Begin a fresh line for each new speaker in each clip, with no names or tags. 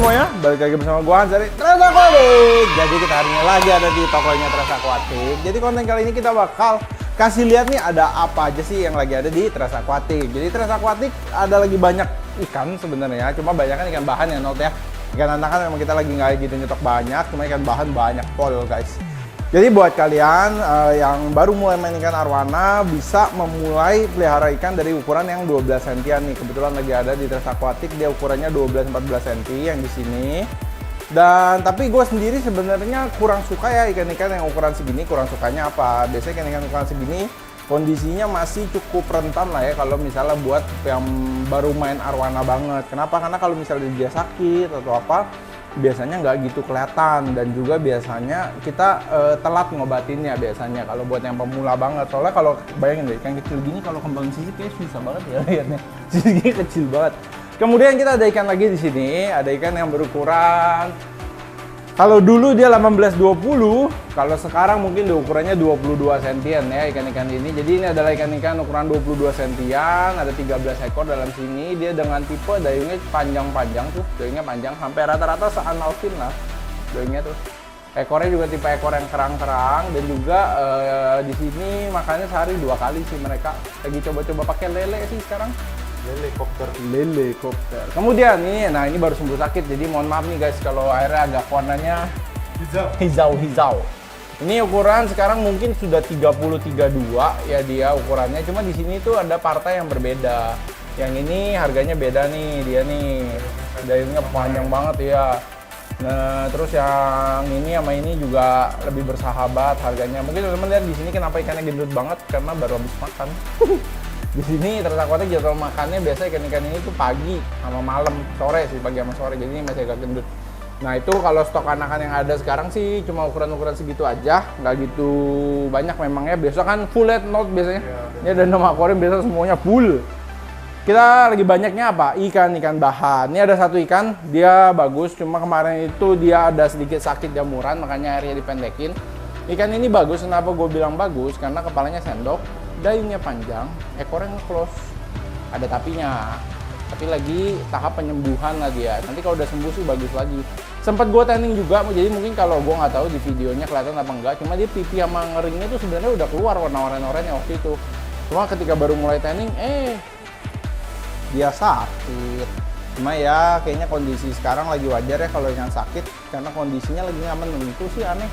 semuanya, balik lagi bersama gua Hans dari Tres Aquatic. Jadi kita hari ini lagi ada di tokonya Tres Aquatic. Jadi konten kali ini kita bakal kasih lihat nih ada apa aja sih yang lagi ada di Tres Aquatic. Jadi Tres Aquatic ada lagi banyak ikan sebenarnya, cuma banyak kan ikan bahan ya Not ya. Ikan anakan memang kita lagi nggak gitu nyetok banyak, cuma ikan bahan banyak pol guys. Jadi buat kalian yang baru mulai main ikan arwana bisa memulai pelihara ikan dari ukuran yang 12 cm nih. Kebetulan lagi ada di Tres Aquatic, dia ukurannya 12-14 cm yang di sini. Dan tapi gue sendiri sebenarnya kurang suka ya ikan-ikan yang ukuran segini. Kurang sukanya apa? Biasanya ikan-ikan ukuran segini kondisinya masih cukup rentan lah ya kalau misalnya buat yang baru main arwana banget. Kenapa? Karena kalau misalnya dia sakit atau apa, biasanya nggak gitu kelihatan, dan juga biasanya kita telat ngobatinnya biasanya kalau buat yang pemula banget. Soalnya kalau bayangin deh ikan kecil gini kalau kembang sisik kayak susah banget ya lihatnya. Sisiknya kecil banget. Kemudian kita ada ikan lagi di sini, ada ikan yang berukuran, kalau dulu dia 18-20, kalau sekarang mungkin ukurannya 22 cm ya ikan-ikan ini. Jadi ini adalah ikan-ikan ukuran 22 cm, ada 13 ekor dalam sini. Dia dengan tipe dayungnya panjang-panjang tuh, dayungnya panjang sampai rata-rata se-analfin lah dayungnya tuh. Ekornya juga tipe ekor yang kerang-kerang, dan juga di sini makannya sehari 2 kali sih mereka. Lagi coba-coba pakai lele sih sekarang. Lele kopter. Kemudian nih, nah ini baru sembuh sakit, jadi mohon maaf nih guys kalau airnya agak warnanya hijau. Ini ukuran sekarang mungkin sudah 30-32 ya dia ukurannya. Cuma di sini tuh ada partai yang berbeda. Yang ini harganya beda nih, dia nih dayungnya panjang banget ya. Nah terus yang ini sama ini juga lebih bersahabat harganya. Mungkin teman-teman lihat di sini kenapa ikannya gendut banget karena baru habis makan. Di sini Tres Aquatic jadwal makannya biasa ikan-ikan ini tuh pagi sama malam, sore sih, pagi sama sore, jadi ini masih agak gendut. Nah itu kalau stok anakan yang ada sekarang sih cuma ukuran-ukuran segitu aja, nggak gitu banyak memangnya. Biasa kan full head Not biasanya, ini ada 6 akuarium biasa semuanya full. Kita lagi banyaknya apa? Ikan bahan. Ini ada satu ikan, dia bagus, cuma kemarin itu dia ada sedikit sakit jamuran, makanya airnya dipendekin. Ikan ini bagus, kenapa gue bilang bagus? Karena kepalanya sendok, dayungnya panjang, ekornya nge-close, ada tapinya. Tapi lagi tahap penyembuhan lah dia. Nanti kalau udah sembuh sih bagus lagi. Sempat gue tanning juga, jadi mungkin kalau gue nggak tahu di videonya kelihatan apa enggak. Cuma dia pipi sama ngeringnya tuh sebenarnya udah keluar warna oranye-oranye waktu itu. Cuma ketika baru mulai tanning, dia sakit. Cuma ya kayaknya kondisi sekarang lagi wajar ya kalau yang sakit, karena kondisinya lagi nggak menentu sih, aneh.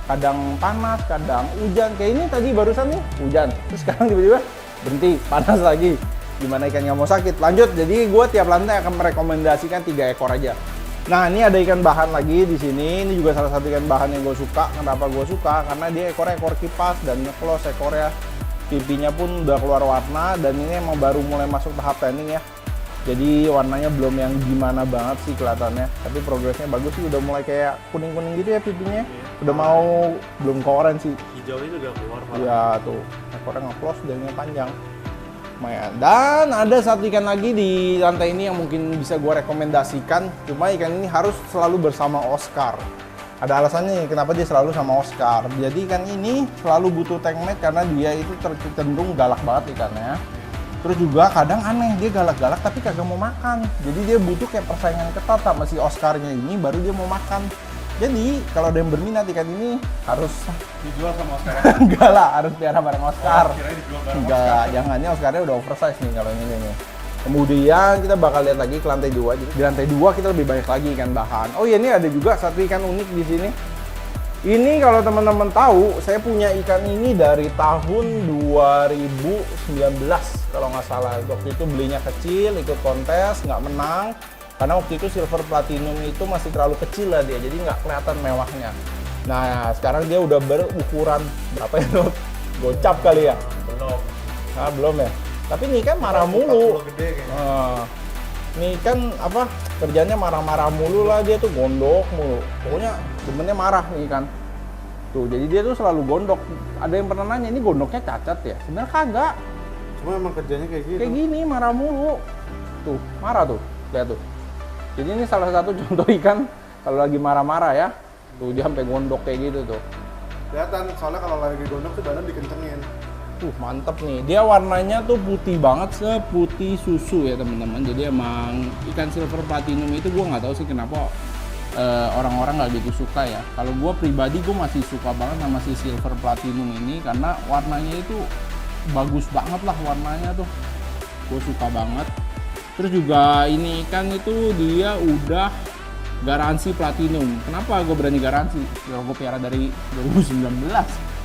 Kadang panas, kadang hujan. Kayak ini tadi barusan nih hujan, terus sekarang tiba-tiba berhenti panas lagi. Gimana ikan nggak mau sakit? Lanjut. Jadi gue tiap lantai akan merekomendasikan 3 ekor aja. Nah ini ada ikan bahan lagi di sini. Ini juga salah satu ikan bahan yang gue suka. Kenapa gue suka? Karena dia ekor kipas dan nge-close ekornya. Pipinya pun udah keluar warna, dan ini emang baru mulai masuk tahap tanning ya. Jadi warnanya belum yang gimana banget sih kelihatannya, tapi progresnya bagus sih, udah mulai kayak kuning-kuning gitu ya pipinya. Udah mau, belum ke orange sih.
Hijaunya udah keluar.
Iya tuh, ekornya nge-close, dayungnya panjang. Lumayan. Dan ada satu ikan lagi di lantai ini yang mungkin bisa gue rekomendasikan, cuma ikan ini harus selalu bersama Oscar. Ada alasannya nih kenapa dia selalu sama Oscar. Jadi ikan ini selalu butuh tank mate karena dia itu cenderung galak banget ikannya. Terus juga kadang aneh, dia galak-galak tapi kagak mau makan. Jadi dia butuh kayak persaingan ketat sama si Oscarnya ini baru dia mau makan. Jadi kalau ada yang berminat ikan ini harus
Dijual sama Oscar.
enggak lah, harus piara bareng Oscar.
Kirain dijual bareng
Enggak, jangannya Oscarnya udah oversize nih kalau ini nih. Kemudian kita bakal lihat lagi ke lantai 2. Jadi di lantai 2 kita lebih banyak lagi ikan bahan. Oh iya, ini ada juga satu ikan unik di sini. Ini kalau teman-teman tahu, saya punya ikan ini dari tahun 2019 kalau nggak salah. Waktu itu belinya kecil, ikut kontes, nggak menang. Karena waktu itu silver platinum itu masih terlalu kecil lah dia, jadi nggak kelihatan mewahnya. Nah, sekarang dia udah berukuran berapa ya, Dok? Gocap kali ya?
Belum.
Nah, belum ya? Tapi ini kan marah mulu.
Gede kayaknya.
Ini kan apa, kerjanya marah-marah mulu lah, dia tuh gondok mulu. Pokoknya sebenarnya marah nih kan. Tuh, jadi dia tuh selalu gondok. Ada yang pernah nanya, ini gondoknya cacat ya? Sebenarnya kagak.
Cuma emang kerjanya kayak gitu.
Kayak gini, marah mulu. Tuh, marah tuh. Lihat tuh. Jadi ini salah satu contoh ikan kalau lagi marah-marah ya. Tuh, dia sampai gondok kayak gitu tuh.
Kelihatan, soalnya kalau lagi gondok tuh badan dikencengin.
Mantep nih. Dia warnanya tuh putih banget, seputih susu ya teman-teman. Jadi emang ikan silver platinum itu gue nggak tahu sih kenapa orang-orang nggak gitu suka ya. Kalau gue pribadi gue masih suka banget sama si silver platinum ini karena warnanya itu bagus banget lah warnanya tuh. Gue suka banget. Terus juga ini ikan itu dia udah garansi platinum. Kenapa gue berani garansi? Ya gue piara dari 2019.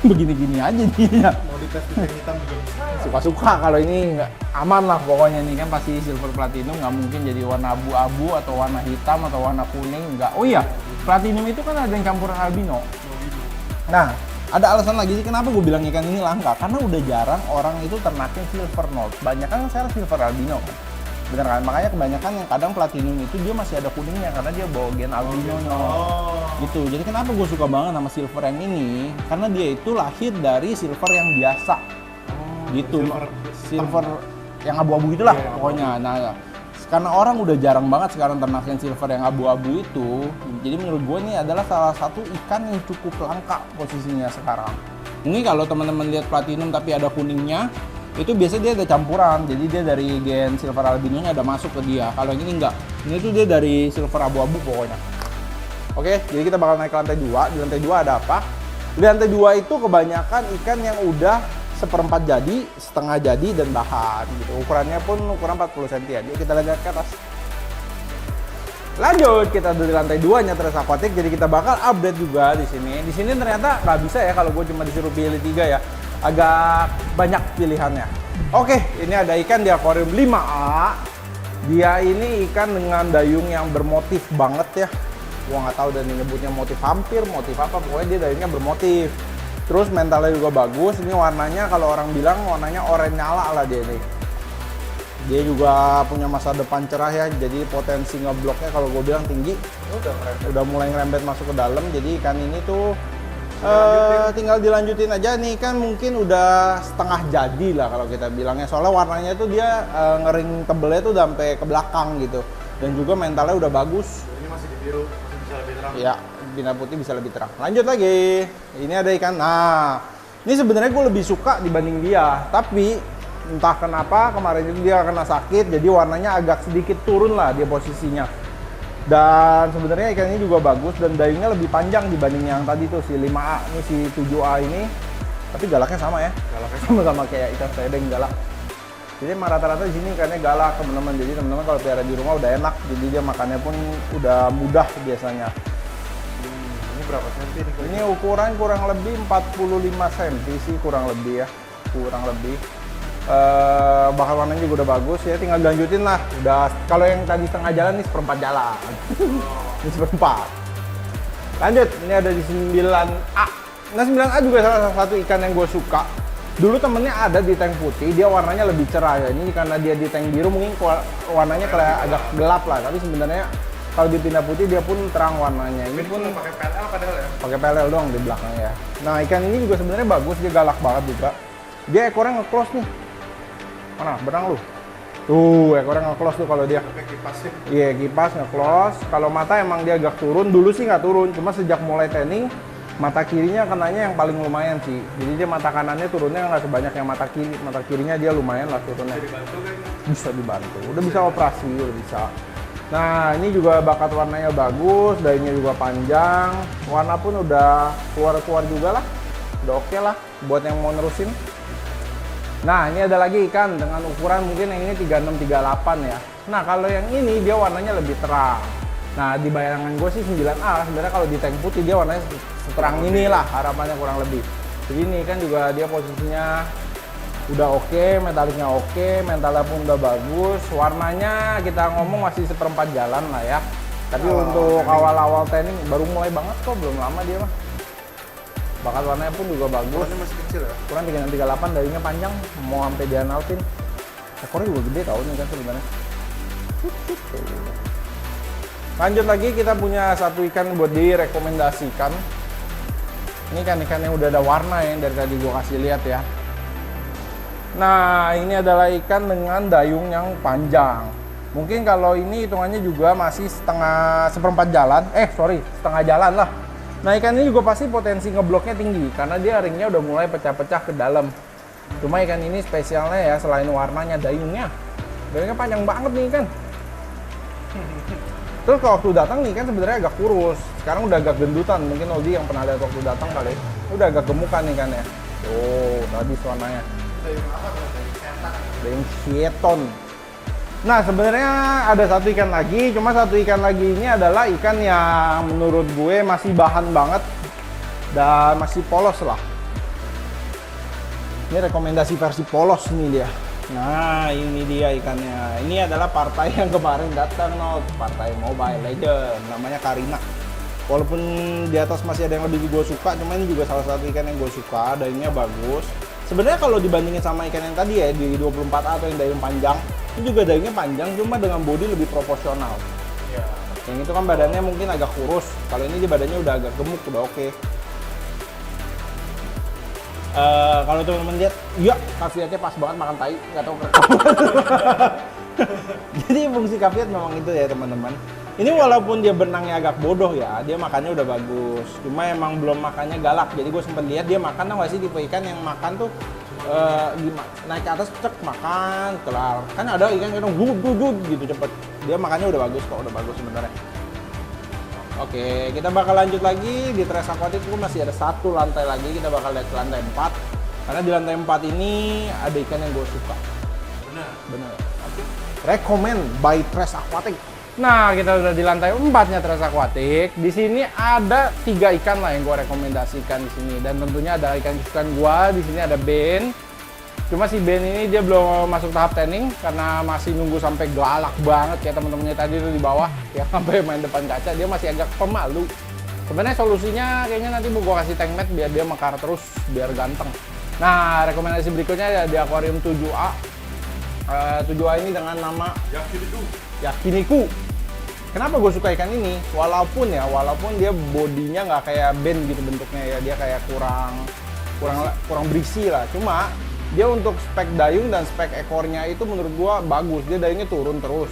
Begini-gini aja dia.
Mau dites di tank hitam juga bisa.
Suka-suka kalau ini nggak aman lah pokoknya nih kan pasti silver platinum nggak mungkin jadi warna abu-abu atau warna hitam atau warna kuning nggak. Oh iya, platinum itu kan ada yang campuran albino. Nah, ada alasan lagi sih kenapa gue bilang ikan ini langka karena udah jarang orang itu ternakin silver note. Banyak kan sekarang silver albino kan. Bener kan? Makanya kebanyakan yang kadang platinum itu dia masih ada kuningnya karena dia bawa gen albinonya. Gitu. Jadi kenapa gue suka banget sama silver yang ini? Karena dia itu lahir dari silver yang biasa. Gitu. Silver yang abu-abu itulah pokoknya. Nah, karena orang udah jarang banget sekarang ternakin silver yang abu-abu itu. Jadi menurut gue ini adalah salah satu ikan yang cukup langka posisinya sekarang. Ini kalau teman-teman lihat platinum tapi ada kuningnya, itu biasanya dia ada campuran, jadi dia dari gen silver albinonya ada masuk ke dia. Kalau yang ini enggak, ini tuh dia dari silver abu-abu pokoknya. Oke, jadi kita bakal naik ke lantai 2. Di lantai 2 ada apa? Di lantai 2 itu kebanyakan ikan yang udah seperempat jadi, setengah jadi, dan bahan gitu. Ukurannya pun ukuran 40 cm ya. Jadi kita lihat ke atas. Lanjut, kita dari lantai 2 nya Tres Aquatic, jadi kita bakal update juga di sini. Di sini ternyata nggak bisa ya kalau gue cuma disuruh pilih 3 ya. Agak banyak pilihannya. Oke, ini ada ikan di akuarium 5A. Dia ini ikan dengan dayung yang bermotif banget ya. Gua nggak tahu dan nyebutnya motif hampir, motif apa, pokoknya dia dayungnya bermotif. Terus mentalnya juga bagus. Ini warnanya kalau orang bilang warnanya oranye nyala lah dia nih. Dia juga punya masa depan cerah ya, jadi potensi ngebloknya kalau gue bilang tinggi. Udah mulai ngerembet masuk ke dalam, jadi ikan ini tuh tinggal dilanjutin aja nih kan mungkin udah setengah jadi lah kalau kita bilangnya, soalnya warnanya tuh dia ngering tebelnya tuh udah sampai ke belakang gitu dan juga mentalnya udah bagus.
Ini masih di biru, masih bisa lebih terang.
Ya, bina putih bisa lebih terang. Lanjut lagi, ini ada ikan. Nah, ini sebenarnya gue lebih suka dibanding dia, tapi entah kenapa kemarin itu dia kena sakit jadi warnanya agak sedikit turun lah dia posisinya. Dan sebenarnya ikan ini juga bagus dan dayungnya lebih panjang dibanding yang tadi tuh si 5A, ini si 7A ini. Tapi galaknya sama ya. Galaknya sama-sama kayak ikan sedeng galak. Jadi rata-rata di sini ikannya galak teman-teman. Jadi teman-teman kalau pelihara di rumah udah enak. Jadi dia makannya pun udah mudah biasanya.
Ini berapa senti nih?
Ini ukuran kurang lebih 45 cm sih kurang lebih ya. Kurang lebih. Bakal warnanya juga udah bagus ya, tinggal dilanjutin lah. Udah kalau yang tadi setengah jalan nih seperempat jalan. Ini seperempat. Lanjut, ini ada di 9A. Nah 9A juga salah satu ikan yang gue suka. Dulu temennya ada di tank putih, dia warnanya lebih cerah ya. Ini karena dia di tank biru mungkin warnanya kayak agak gelap lah. Tapi sebenarnya kalau di pindah putih dia pun terang warnanya. Ini pun
pakai PLL padahal ya?
pakai PLL doang di belakangnya. Nah ikan ini juga sebenarnya bagus, dia galak banget juga. Dia ekornya nge-close nih. Mana? Benang lu? Tuh, ekornya nge-close tuh kalau dia.
Pakai kipas sih.
Iya, kipas nge-close. Kalau mata emang dia agak turun. Dulu sih nggak turun, cuma sejak mulai tanning, mata kirinya kenanya yang paling lumayan sih. Jadi dia mata kanannya turunnya nggak sebanyak yang mata kiri. Mata kirinya dia lumayan lah turunnya.
Bisa dibantu kayaknya.
Bisa dibantu. Udah bisa operasi, udah bisa. Nah, ini juga bakat warnanya bagus, dayanya juga panjang. Warna pun udah keluar-keluar juga lah. Udah oke lah buat yang mau nerusin. Nah, ini ada lagi ikan dengan ukuran mungkin yang ini 36-38 ya. Nah, kalau yang ini dia warnanya lebih terang. Nah, di bayangan gue sih 9A. Sebenarnya kalau di tank putih dia warnanya seterang ini lah, harapannya kurang lebih. Jadi ini kan juga dia posisinya udah oke, metaliknya oke, mentalnya pun udah bagus. Warnanya kita ngomong masih seperempat jalan lah ya. Tapi untuk awal-awal tanning baru mulai banget kok, belum lama dia mah. Bakat warnanya pun juga bagus.
Ukurannya masih kecil ya?
Ukuran 36-38, dayungnya panjang, mau sampai dianalpin. Ekornya juga gede tau nih kan sebenarnya. Lanjut lagi, kita punya satu ikan buat direkomendasikan. Ini kan ikan yang udah ada warna yang dari tadi gua kasih lihat ya. Nah, ini adalah ikan dengan dayung yang panjang. Mungkin kalau ini hitungannya juga masih seperempat jalan. Setengah jalan lah. Nah, ikan ini juga pasti potensi ngebloknya tinggi karena dia ringnya udah mulai pecah-pecah ke dalam. Cuma ikan ini spesialnya ya selain warnanya, dayungnya panjang banget nih ikan. Terus kalau waktu datang nih kan sebenarnya agak kurus, sekarang udah agak gendutan. Mungkin Odi yang pernah lihat waktu datang kali, udah agak gemukan nih kan ya. Tuh tadi warnanya
Dayung apa tuh? Dayung setan.
dayung sieton. Nah sebenarnya ada satu ikan lagi, cuma satu ikan lagi ini adalah ikan yang menurut gue masih bahan banget dan masih polos lah. Ini rekomendasi versi polos nih dia. Nah ini dia ikannya. Ini adalah partai yang kemarin datang, partai Mobile Legends, namanya Karina. Walaupun di atas masih ada yang lebih gue suka, cuma ini juga salah satu ikan yang gue suka, dayungnya bagus. Sebenarnya kalau dibandingin sama ikan yang tadi ya di 24A atau yang dayung panjang, ini juga dayungnya panjang, cuma dengan bodi lebih proporsional.
Iya.
Yang itu kan badannya mungkin agak kurus, kalau ini di badannya udah agak gemuk, udah oke. Kalau teman-teman lihat, ya kaviatnya pas banget makan tai, nggak tahu kenapa. Jadi fungsi kaviat memang itu ya teman-teman. Ini walaupun dia benangnya agak bodoh ya, dia makannya udah bagus. Cuma emang belum makannya galak. Jadi gue sempet lihat dia makan, tau gak sih tipe ikan yang makan tuh naik ke atas cek makan kelar. Kan ada ikan yang guguk gitu cepet. Dia makannya udah bagus kok, udah bagus sebenarnya. Oke, kita bakal lanjut lagi di Tres Aquatic. Itu masih ada satu lantai lagi, kita bakal lihat ke lantai 4. Karena di lantai 4 ini ada ikan yang gue suka. Bener. Oke. Recommend by Tres Aquatic. Nah, kita udah di lantai 4-nya Tres Aquatic. Di sini ada 3 ikan lah yang gue rekomendasikan di sini, dan tentunya ada ikan kesukaan gue. Di sini ada Ben. Cuma si Ben ini dia belum masuk tahap tanning karena masih nunggu sampai galak banget kayak teman-temannya tadi tuh di bawah yang sampai main depan kaca. Dia masih agak pemalu. Sebenarnya solusinya kayaknya nanti mau gue kasih tank mat biar dia mekar terus biar ganteng. Nah, rekomendasi berikutnya ya di akuarium 7A. 7A ini dengan nama Yakiniku. Kenapa gue suka ikan ini? Walaupun dia bodinya nggak kayak Ben gitu bentuknya ya, dia kayak kurang berisi lah. Cuma dia untuk spek dayung dan spek ekornya itu menurut gue bagus. Dia dayungnya turun terus,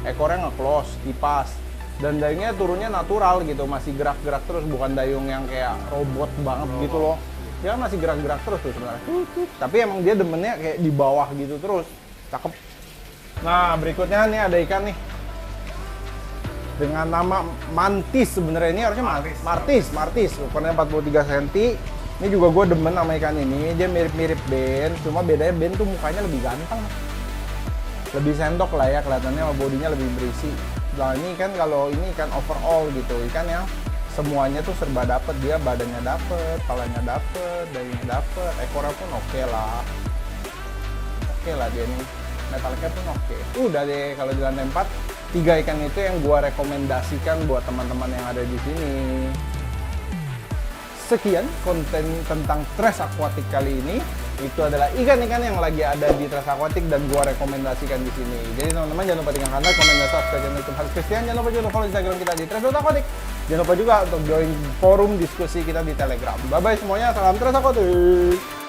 ekornya nge-close, kipas, dan dayungnya turunnya natural gitu, masih gerak-gerak terus, bukan dayung yang kayak robot banget gitu loh. Dia masih gerak-gerak terus tuh sebenarnya. Tapi emang dia demennya kayak di bawah gitu terus. Cakep. Nah, berikutnya nih ada ikan nih dengan nama mantis. Sebenarnya ini harusnya martis. Ukurannya 43 cm. Ini juga gue demen sama ikan ini. Dia mirip-mirip Ben, cuma bedanya Ben tuh mukanya lebih ganteng, lebih sendok lah ya kelihatannya, sama bodinya lebih berisi. Nah ini kan kalau ini ikan overall gitu, ikan yang semuanya tuh serba dapet. Dia badannya dapet, kepalanya dapet, dayungnya dapet, ekornya pun oke lah dia nih, metalnya pun oke. Udah deh kalau di lantai 4, 3 ikan itu yang gua rekomendasikan buat teman-teman yang ada di sini. Sekian konten tentang Tres Aquatic kali ini. Itu adalah ikan-ikan yang lagi ada di Tres Aquatic dan gua rekomendasikan di sini. Jadi teman-teman jangan lupa tinggalkan like, komen, dan subscribe channel YouTube Hans Christian. Jangan lupa juga follow Instagram kita di Tres.Aquatic. Jangan lupa juga untuk join forum diskusi kita di Telegram. Bye bye semuanya, salam Tres Aquatic.